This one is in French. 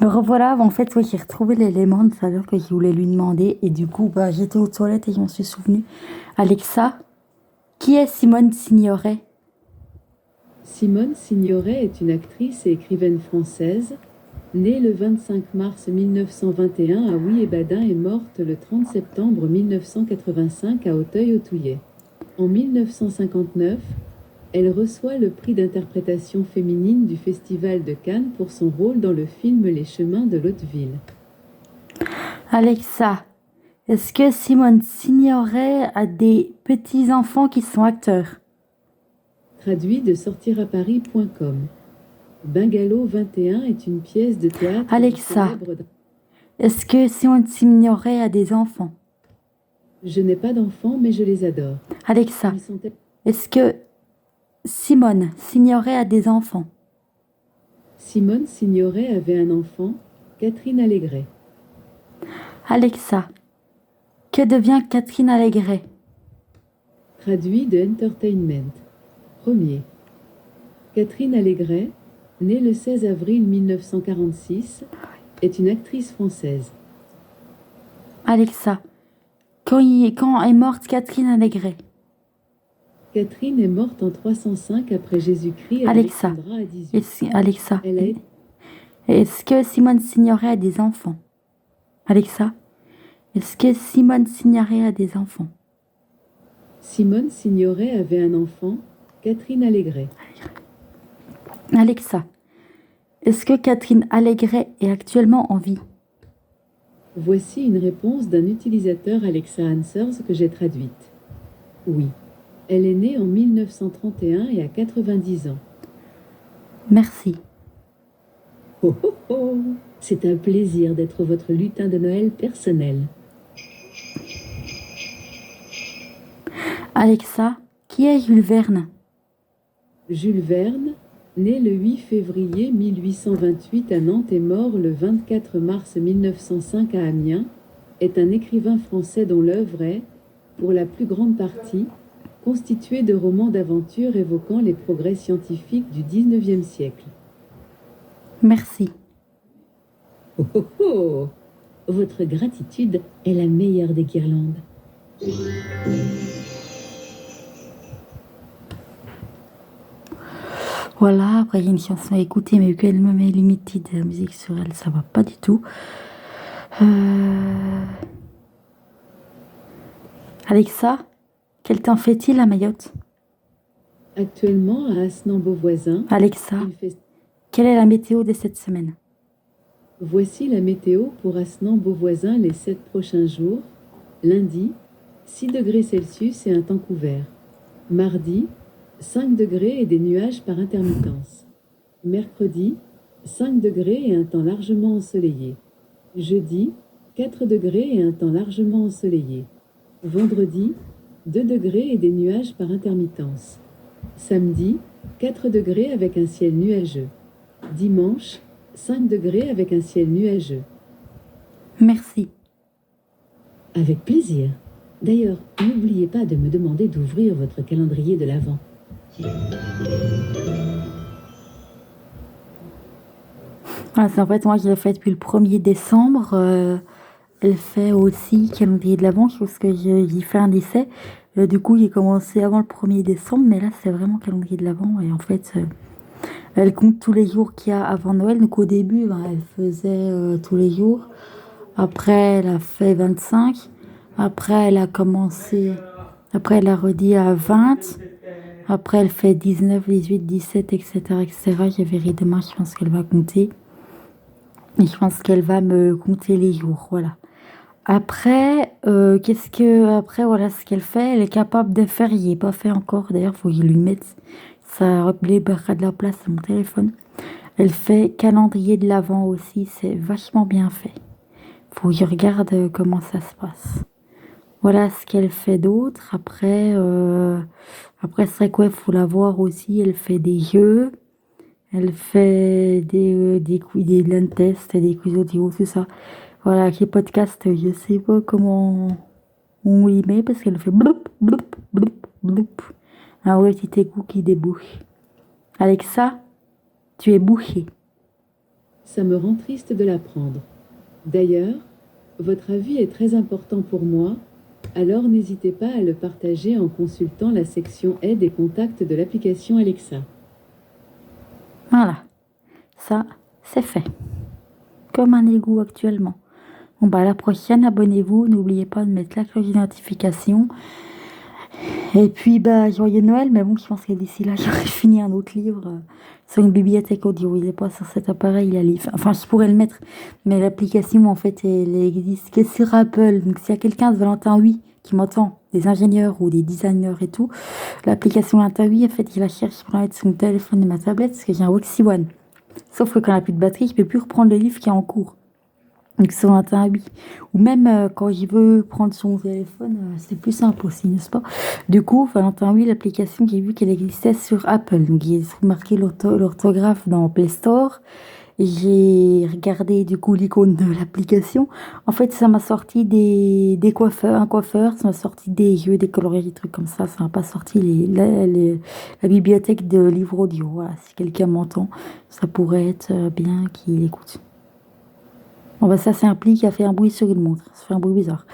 Me revoilà, en fait, ouais, j'ai retrouvé l'élément de tout que je voulais lui demander. Et du coup, bah, j'étais aux toilettes et je m'en suis souvenu. Alexa, qui est Simone Signoret? Simone Signoret est une actrice et écrivaine française, née le 25 mars 1921 à Ouy-et-Badin et morte le 30 septembre 1985 à Auteuil-Touillet. En 1959, elle reçoit le prix d'interprétation féminine du Festival de Cannes pour son rôle dans le film Les chemins de l'Hauteville. Alexa, est-ce que Simone Signoret a des petits-enfants qui sont acteurs? Traduit de sortiraparis.com. Bungalow 21 est une pièce de théâtre Alexa, célèbre. est-ce que Simone Signoret a des enfants? Je n'ai pas d'enfants, mais je les adore. Alexa, Ils sont... est-ce que Simone Signoret a des enfants? Simone Signoret avait un enfant, Catherine Allégret. Alexa, que devient Catherine Allégret? Traduit de Entertainment. Premier. Catherine Allégret, née le 16 avril 1946, est une actrice française. Alexa, quand est morte Catherine Allégret? Catherine est morte en 305 après Jésus-Christ à Alexa, Alexandra à 18. Alexa, Elle a été... est-ce que Simone Signoret a des enfants? Alexa, est-ce que Simone Signoret a des enfants? Simone Signoret avait un enfant, Catherine Allégret. Alexa, est-ce que Catherine Allégret est actuellement en vie? Voici une réponse d'un utilisateur Alexa Answers que j'ai traduite. Oui. Elle est née en 1931 et a 90 ans. Merci. Oh oh oh! C'est un plaisir d'être votre lutin de Noël personnel. Alexa, qui est Jules Verne? Jules Verne, né le 8 février 1828 à Nantes et mort le 24 mars 1905 à Amiens, est un écrivain français dont l'œuvre est, pour la plus grande partie, constituée de romans d'aventure évoquant les progrès scientifiques du XIXe siècle. Merci. Oh oh oh! Votre gratitude est la meilleure des guirlandes. Voilà, après il y a une chanson à écouter, mais vu qu'elle me met limited de musique sur elle, ça va pas du tout. Alexa, quel temps fait-il à Mayotte? Actuellement, à Asnan-Beauvoisin, Alexa, il fait... quelle est la météo de cette semaine? Voici la météo pour Asnan-Beauvoisin les 7 prochains jours. Lundi, 6 degrés Celsius et un temps couvert. Mardi, 5 degrés et des nuages par intermittence. Mercredi, 5 degrés et un temps largement ensoleillé. Jeudi, 4 degrés et un temps largement ensoleillé. Vendredi, 2 degrés et des nuages par intermittence. Samedi, 4 degrés avec un ciel nuageux. Dimanche, 5 degrés avec un ciel nuageux. Merci. Avec plaisir. D'ailleurs, n'oubliez pas de me demander d'ouvrir votre calendrier de l'Avent. Ah, c'est en fait moi je l'ai fait depuis le 1er décembre. Elle fait aussi calendrier de l'Avent, chose que j'y fais un essai. Du coup, j'ai commencé avant le 1er décembre, mais là c'est vraiment calendrier de l'Avent. Et en fait, elle compte tous les jours qu'il y a avant Noël. Donc au début, ben, elle faisait tous les jours. Après, elle a fait 25. Après, elle a commencé. Après, elle a redit à 20. Après, elle fait 19, 18, 17, etc., etc. Je verrai demain, je pense qu'elle va compter. Et je pense qu'elle va me compter les jours, voilà. Après, après, voilà ce qu'elle fait. Elle est capable de faire, il n'est pas fait encore. D'ailleurs, faut que je lui mette. Ça libérera de la place sur mon téléphone. Elle fait calendrier de l'Avent aussi. C'est vachement bien fait. Faut que je regarde comment ça se passe. Voilà ce qu'elle fait d'autre. Après, c'est vrai quoi, il faut la voir aussi. Elle fait des jeux. Elle fait des blind tests, des quiz audio, tout ça. Voilà, les podcasts, je sais pas comment on y met parce qu'elle fait bloup, bloup, bloup, bloup. Un vrai petit égout qui débouche. Alexa, tu es bouché. ça me rend triste de l'apprendre. D'ailleurs, votre avis est très important pour moi, alors n'hésitez pas à le partager en consultant la section aide et contacts de l'application Alexa. Voilà, ça, c'est fait. Comme un égout actuellement. Bon, bah, à la prochaine, abonnez-vous. N'oubliez pas de mettre la cloche de notification. Et puis, bah, joyeux Noël. Mais bon, je pense que d'ici là, j'aurai fini un autre livre sur une bibliothèque audio. Il n'est pas sur cet appareil, il a livre. Enfin, je pourrais le mettre. Mais l'application, en fait, elle existe que sur Apple. Donc, s'il y a quelqu'un de Valentin Oui qui m'entend, des ingénieurs ou des designers et tout, l'application Valentin Oui, en fait, il la cherche pour la mettre sur mon téléphone et ma tablette parce que j'ai un Waxy One. Sauf que quand il n'y a plus de batterie, je ne peux plus reprendre le livre qui est en cours. Donc sur Valentin oui. Ou même quand je veux prendre son téléphone, c'est plus simple aussi, n'est-ce pas? Du coup, Valentin oui, l'application, j'ai vu qu'elle existait sur Apple. Donc j'ai marqué l'orthographe dans Play Store. Et j'ai regardé du coup l'icône de l'application. En fait, ça m'a sorti des coiffeurs, un coiffeur, ça m'a sorti des jeux, des coloris, des trucs comme ça. Ça m'a pas sorti la bibliothèque de livres audio. Voilà, si quelqu'un m'entend, ça pourrait être bien qu'il écoute. Bon, bah, ça, c'est un pli qui a fait un bruit sur une montre. Ça fait un bruit bizarre.